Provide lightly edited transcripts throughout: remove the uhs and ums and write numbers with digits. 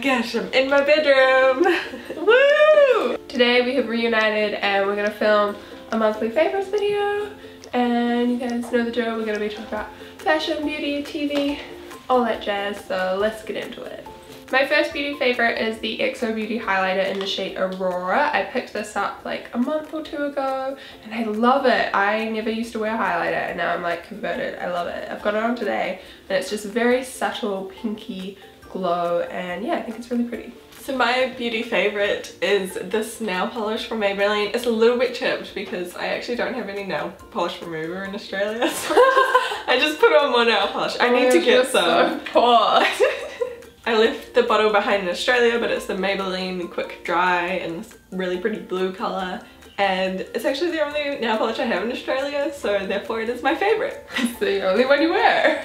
gosh, I'm in my bedroom. Woo! Today we have reunited and we're gonna film a monthly favorites video. And you guys know the drill, we're gonna be talking about fashion, beauty, TV, all that jazz, so let's get into it. My first beauty favorite is the XO Beauty highlighter in the shade Aurora. I picked this up like a month or two ago and I love it. I never used to wear highlighter and now I'm like converted. I love it. I've got it on today and it's just a very subtle pinky glow and yeah, I think it's really pretty. So my beauty favorite is this nail polish from Maybelline. It's a little bit chipped because I actually don't have any nail polish remover in Australia, so I just put on more nail polish. I need to get some. So poor. I left the bottle behind in Australia, but it's the Maybelline Quick Dry in this really pretty blue colour. And it's actually the only nail polish I have in Australia, so therefore it is my favourite. It's the only one you wear.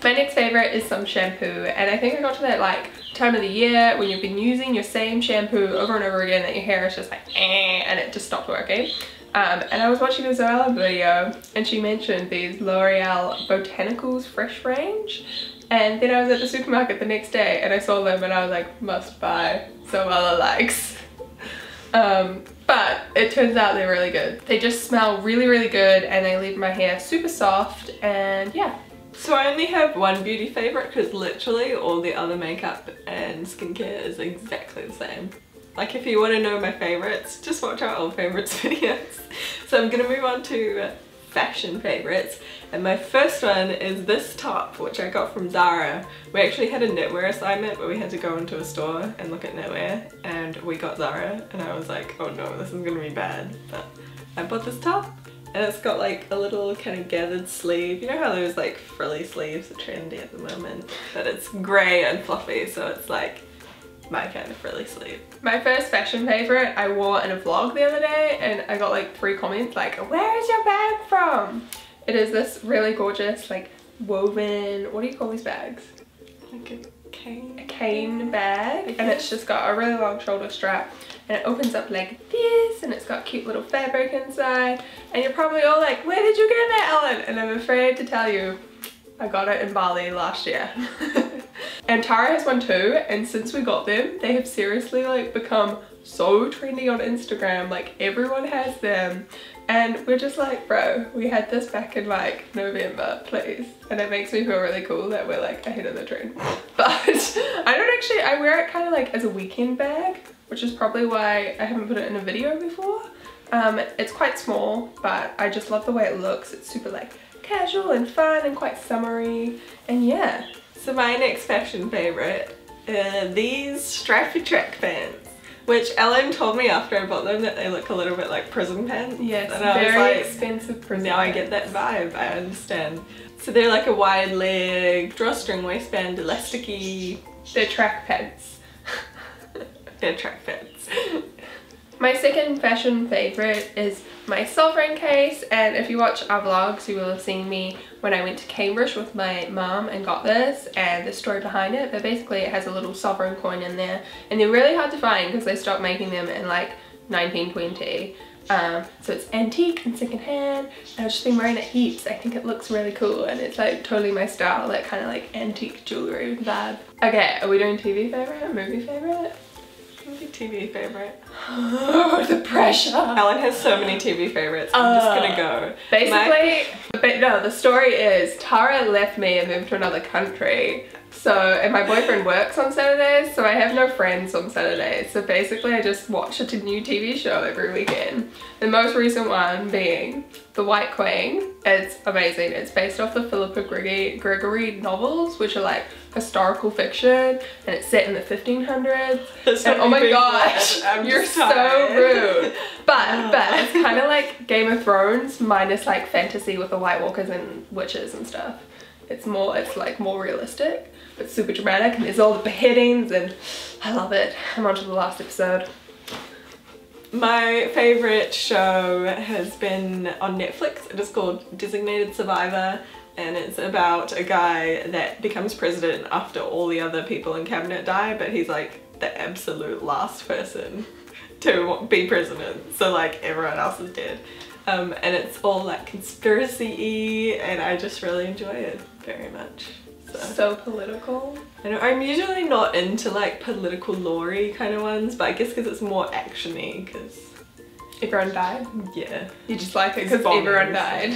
My next favourite is some shampoo, and I think I got to that like time of the year when you've been using your same shampoo over and over again that your hair is just like and it just stopped working. And I was watching a Zoella video and she mentioned these L'Oreal Botanicals Fresh range. And then I was at the supermarket the next day and I saw them and I was like, must buy, Zoella likes. But it turns out they're really good. They just smell really, really good and they leave my hair super soft and yeah. So I only have one beauty favourite because literally all the other makeup and skincare is exactly the same. Like if you want to know my favourites, just watch our old favourites videos. So I'm going to move on to fashion favourites, and my first one is this top which I got from Zara. We actually had a knitwear assignment where we had to go into a store and look at knitwear and we got Zara and I was like, oh no, this is gonna be bad. But I bought this top and it's got like a little kind of gathered sleeve. You know how those like frilly sleeves are trendy at the moment, but it's grey and fluffy, so it's like my kind of frilly sleeve. My first fashion favourite I wore in a vlog the other day and I got like 3 comments like, where is your bag from? It is this really gorgeous like woven, what do you call these bags? Like a cane? A cane bag, and it's just got a really long shoulder strap and it opens up like this and it's got cute little fabric inside and you're probably all like, where did you get that, Ellen? And I'm afraid to tell you, I got it in Bali last year. And Tara has one too, and since we got them, they have seriously like become so trendy on Instagram. Like everyone has them and we're just like, bro, we had this back in like November, please. And it makes me feel really cool that we're like ahead of the trend. But I wear it kind of like as a weekend bag, which is probably why I haven't put it in a video before. It's quite small, but I just love the way it looks. It's super like casual and fun and quite summery, and yeah. So my next fashion favourite are these strappy track pants, which Ellen told me after I bought them that they look a little bit like prison pants. Yes, and I very was like, expensive prison now pants. I get that vibe, I understand. So they're like a wide leg, drawstring waistband, elasticy. They're track pants. They're track pants. My second fashion favourite is my sovereign case, and if you watch our vlogs you will have seen me when I went to Cambridge with my mum and got this and the story behind it, but basically it has a little sovereign coin in there and they're really hard to find because they stopped making them in like 1920. So it's antique and secondhand and I've just been wearing it heaps. I think it looks really cool and it's like totally my style, that kind of like antique jewellery vibe. Okay, are we doing TV favourite, movie favourite? TV favourite. Oh, the pressure! Ellen has so many TV favourites. I'm just gonna go. Basically, no, the story is Tara left me and moved to another country. So, and my boyfriend works on Saturdays, so I have no friends on Saturdays. So basically I just watch a new TV show every weekend. The most recent one being The White Queen. It's amazing. It's based off the Philippa Gregory novels, which are like historical fiction, and it's set in the 1500s. And oh my gosh, you're so rude. But it's kind of like Game of Thrones minus like fantasy with the White Walkers and witches and stuff. It's like more realistic, but super dramatic, and there's all the beheadings and I love it. I'm on to the last episode. My favourite show has been on Netflix. It is called Designated Survivor and it's about a guy that becomes president after all the other people in cabinet die, but he's like the absolute last person to be president, so like everyone else is dead. And it's all like conspiracy-y and I just really enjoy it. very much. So political. I know, I'm usually not into like political lore-y kind of ones, but I guess because it's more action-y, because everyone died? Yeah. You just like it because everyone died.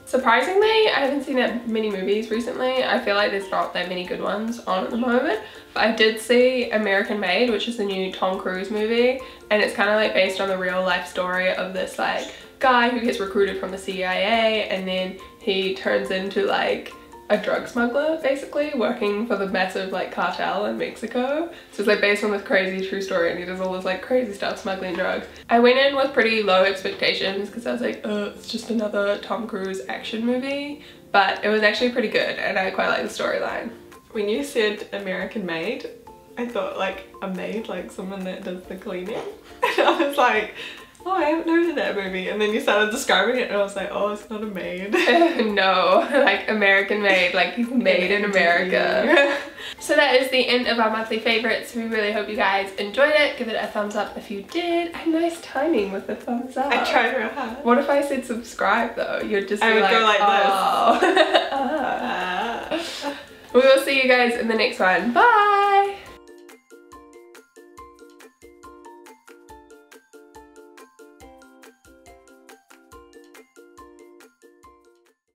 Surprisingly, I haven't seen that many movies recently. I feel like there's not that many good ones on at the moment. But I did see American Made, which is the new Tom Cruise movie, and it's kind of like based on the real life story of this like guy who gets recruited from the CIA, and then he turns into like a drug smuggler, basically, working for the massive like cartel in Mexico. So it's like based on this crazy true story, and he does all this like crazy stuff smuggling drugs. I went in with pretty low expectations because I was like, oh, it's just another Tom Cruise action movie, but it was actually pretty good and I quite like the storyline. When you said American Made, I thought like a maid, like someone that does the cleaning. And I was like, oh, I haven't heard of that movie. And then you started describing it and I was like, oh, it's not a maid. No, like American Made, like he's made in America. So that is the end of our monthly favorites. We really hope you guys enjoyed it. Give it a thumbs up if you did. And nice timing with the thumbs up. I tried real hard. What if I said subscribe though? You'd just be like, go like oh. this. We will see you guys in the next one. Bye!